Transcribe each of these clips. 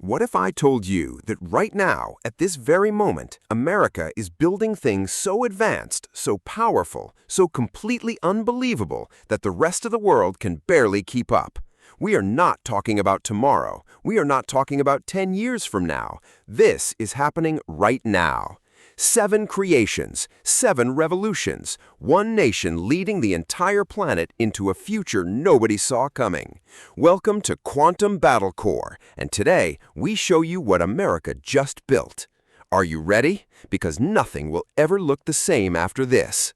What if I told you that right now, at this very moment, America is building things so advanced, so powerful, so completely unbelievable that the rest of the world can barely keep up? We are not talking about tomorrow. We are not talking about 10 years from now. This is happening right now. 7 creations, 7 revolutions, one nation leading the entire planet into a future nobody saw coming. Welcome to Quantum BattleCore, and today we show you what America just built. Are you ready? Because nothing will ever look the same after this.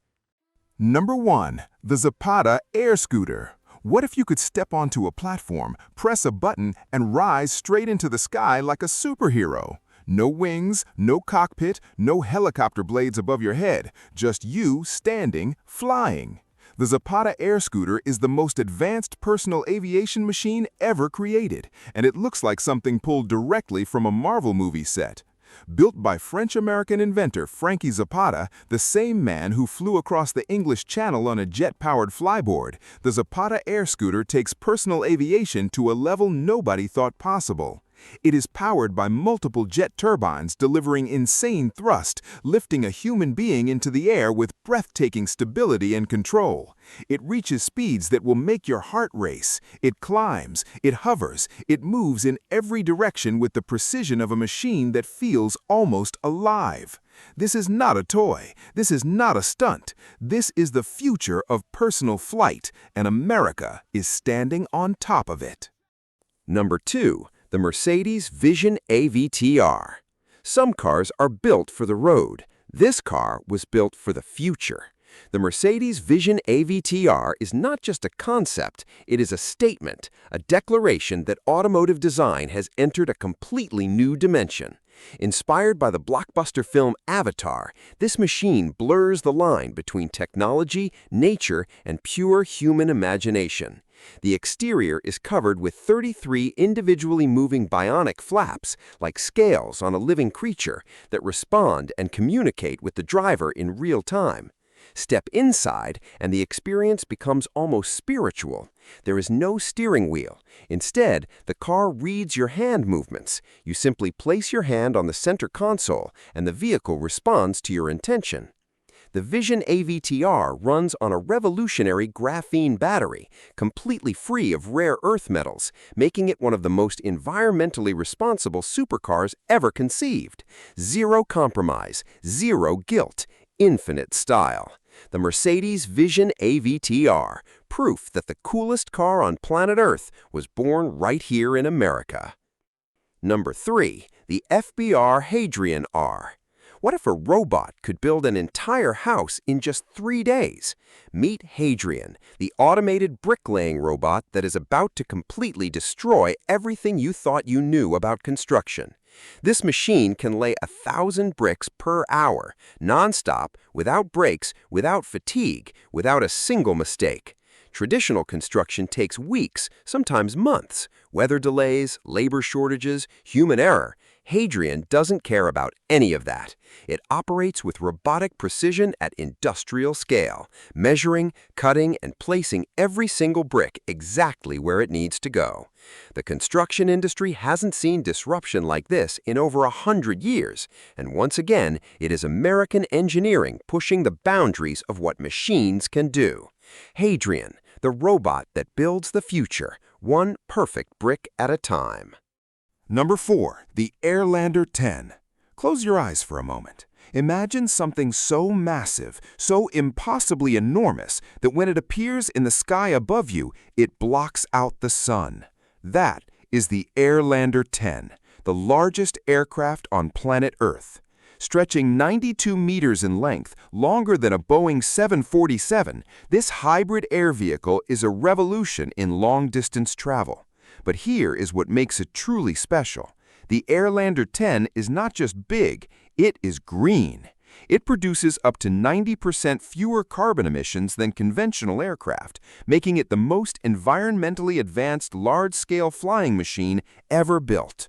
Number 1. The ZAPATA Air Scooter. What if you could step onto a platform, press a button, and rise straight into the sky like a superhero? No wings, no cockpit, no helicopter blades above your head, just you standing, flying. The ZAPATA Air Scooter is the most advanced personal aviation machine ever created, and it looks like something pulled directly from a Marvel movie set. Built by French-American inventor Frankie Zapata, the same man who flew across the English Channel on a jet-powered flyboard, the ZAPATA Air Scooter takes personal aviation to a level nobody thought possible. It is powered by multiple jet turbines delivering insane thrust, lifting a human being into the air with breathtaking stability and control. It reaches speeds that will make your heart race. It climbs, it hovers, it moves in every direction with the precision of a machine that feels almost alive. This is not a toy. This is not a stunt. This is the future of personal flight, and America is standing on top of it. Number 2. The Mercedes Vision AVTR. Some cars are built for the road. This car was built for the future. The Mercedes Vision AVTR is not just a concept, it is a statement, a declaration that automotive design has entered a completely new dimension. Inspired by the blockbuster film Avatar, this machine blurs the line between technology, nature, and pure human imagination. The exterior is covered with 33 individually moving bionic flaps, like scales on a living creature, that respond and communicate with the driver in real time. Step inside, and the experience becomes almost spiritual. There is no steering wheel. Instead, the car reads your hand movements. You simply place your hand on the center console, and the vehicle responds to your intention. The Vision AVTR runs on a revolutionary graphene battery, completely free of rare earth metals, making it one of the most environmentally responsible supercars ever conceived. Zero compromise, zero guilt, infinite style. The Mercedes Vision AVTR, proof that the coolest car on planet Earth was born right here in America. Number 3. The FBR Hadrian R. What if a robot could build an entire house in just 3 days? Meet Hadrian, the automated bricklaying robot that is about to completely destroy everything you thought you knew about construction. This machine can lay 1,000 bricks per hour, non-stop, without breaks, without fatigue, without a single mistake. Traditional construction takes weeks, sometimes months. Weather delays, labor shortages, human error. Hadrian doesn't care about any of that. It operates with robotic precision at industrial scale, measuring, cutting, and placing every single brick exactly where it needs to go. The construction industry hasn't seen disruption like this in over 100 years, and once again, it is American engineering pushing the boundaries of what machines can do. Hadrian, the robot that builds the future, one perfect brick at a time. Number 4. The Airlander 10. Close your eyes for a moment. Imagine something so massive, so impossibly enormous, that when it appears in the sky above you, it blocks out the sun. That is the Airlander 10, the largest aircraft on planet Earth. Stretching 92 meters in length, longer than a Boeing 747, this hybrid air vehicle is a revolution in long-distance travel. But here is what makes it truly special. The Airlander 10 is not just big, it is green. It produces up to 90% fewer carbon emissions than conventional aircraft, making it the most environmentally advanced large-scale flying machine ever built.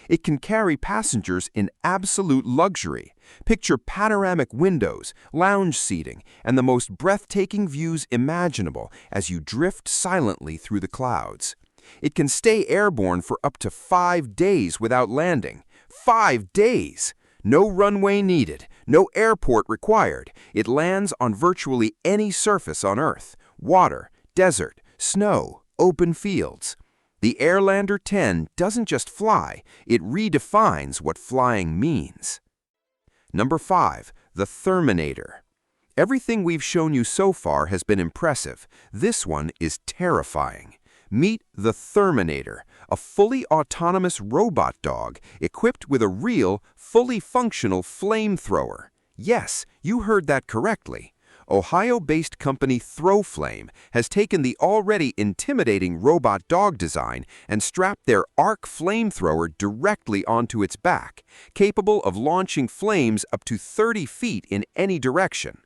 It can carry passengers in absolute luxury. Picture panoramic windows, lounge seating, and the most breathtaking views imaginable as you drift silently through the clouds. It can stay airborne for up to 5 days without landing. 5 days! No runway needed, no airport required. It lands on virtually any surface on Earth: water, desert, snow, open fields. The Airlander 10 doesn't just fly, it redefines what flying means. Number 5. The Thermonator. Everything we've shown you so far has been impressive. This one is terrifying. Meet the Thermonator, a fully autonomous robot dog equipped with a real, fully functional flamethrower. Yes, you heard that correctly. Ohio-based company ThrowFlame has taken the already intimidating robot dog design and strapped their arc flamethrower directly onto its back, capable of launching flames up to 30 feet in any direction.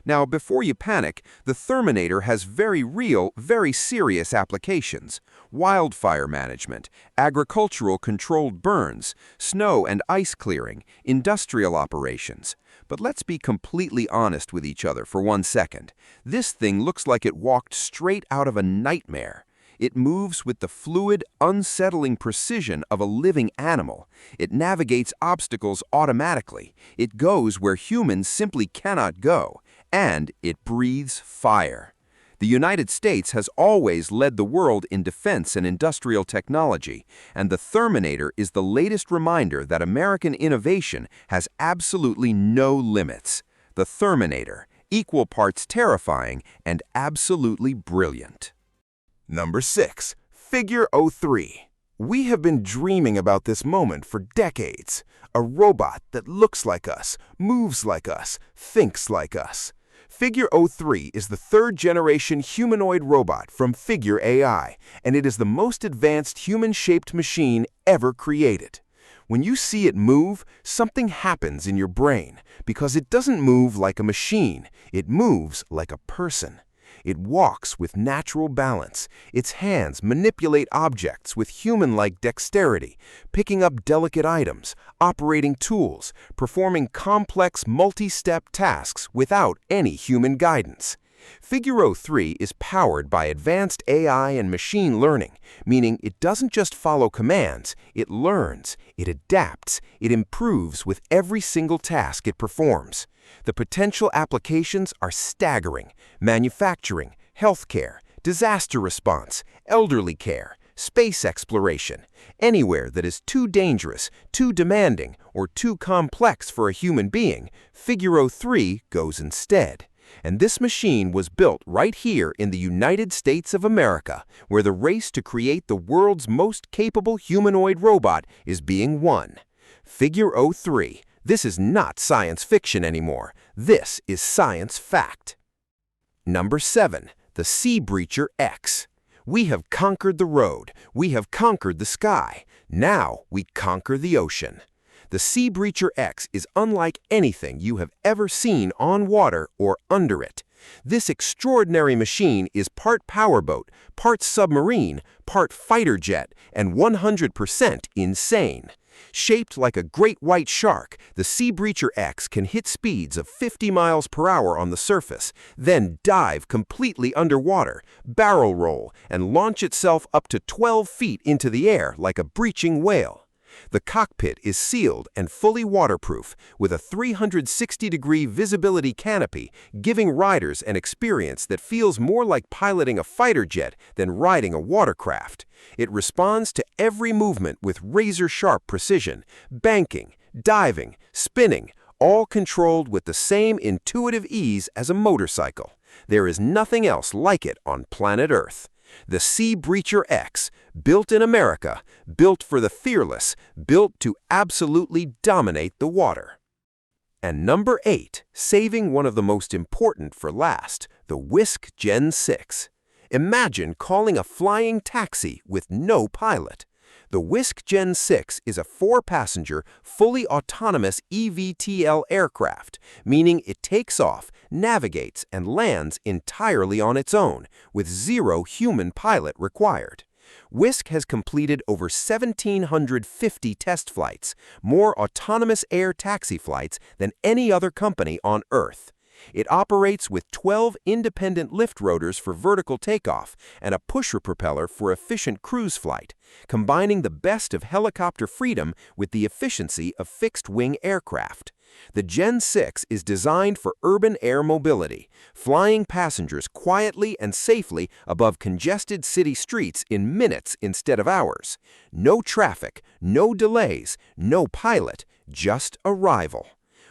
Now, before you panic, the Thermonator has very real, very serious applications: wildfire management, agricultural controlled burns, snow and ice clearing, industrial operations. But let's be completely honest with each other for 1 second. This thing looks like it walked straight out of a nightmare. It moves with the fluid, unsettling precision of a living animal. It navigates obstacles automatically. It goes where humans simply cannot go. And it breathes fire. The United States has always led the world in defense and industrial technology, and the Thermonator is the latest reminder that American innovation has absolutely no limits. The Thermonator, equal parts terrifying and absolutely brilliant. Number 6. Figure 03. We have been dreaming about this moment for decades. A robot that looks like us, moves like us, thinks like us. Figure 03 is the third-generation humanoid robot from Figure AI, and it is the most advanced human-shaped machine ever created. When you see it move, something happens in your brain, because it doesn't move like a machine, it moves like a person. It walks with natural balance. Its hands manipulate objects with human-like dexterity, picking up delicate items, operating tools, performing complex multi-step tasks without any human guidance. Figure 03 is powered by advanced AI and machine learning, meaning it doesn't just follow commands, it learns, it adapts, it improves with every single task it performs. The potential applications are staggering: manufacturing, healthcare, disaster response, elderly care, space exploration. Anywhere that is too dangerous, too demanding, or too complex for a human being, Figure 03 goes instead. And this machine was built right here in the United States of America, where the race to create the world's most capable humanoid robot is being won. Figure 03. This is not science fiction anymore. This is science fact. Number 7. The Seabreacher X. We have conquered the road. We have conquered the sky. Now we conquer the ocean. The Seabreacher X is unlike anything you have ever seen on water or under it. This extraordinary machine is part powerboat, part submarine, part fighter jet, and 100% insane. Shaped like a great white shark, the Seabreacher X can hit speeds of 50 miles per hour on the surface, then dive completely underwater, barrel roll, and launch itself up to 12 feet into the air like a breaching whale. The cockpit is sealed and fully waterproof, with a 360-degree visibility canopy, giving riders an experience that feels more like piloting a fighter jet than riding a watercraft. It responds to every movement with razor-sharp precision, banking, diving, spinning, all controlled with the same intuitive ease as a motorcycle. There is nothing else like it on planet Earth. The Seabreacher X, built in America, built for the fearless, built to absolutely dominate the water. And number 8, saving one of the most important for last, the Wisk Gen 6. Imagine calling a flying taxi with no pilot. The Wisk Gen 6 is a 4-passenger, fully autonomous AVTR aircraft, meaning it takes off, navigates, and lands entirely on its own, with zero human pilot required. Wisk has completed over 1,750 test flights, more autonomous air taxi flights than any other company on Earth. It operates with 12 independent lift rotors for vertical takeoff and a pusher propeller for efficient cruise flight, combining the best of helicopter freedom with the efficiency of fixed-wing aircraft. The Gen 6 is designed for urban air mobility, flying passengers quietly and safely above congested city streets in minutes instead of hours. No traffic, no delays, no pilot, just arrival.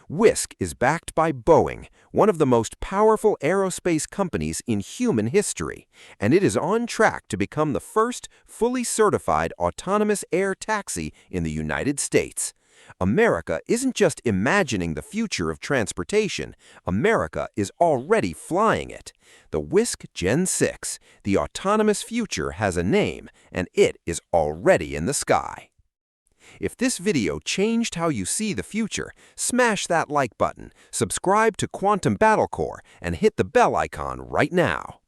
Wisk is backed by Boeing, one of the most powerful aerospace companies in human history, and it is on track to become the first fully certified autonomous air taxi in the United States. America isn't just imagining the future of transportation, America is already flying it. The Wisk Gen 6, the autonomous future, has a name, and it is already in the sky. If this video changed how you see the future, smash that like button, subscribe to Quantum BattleCore, and hit the bell icon right now.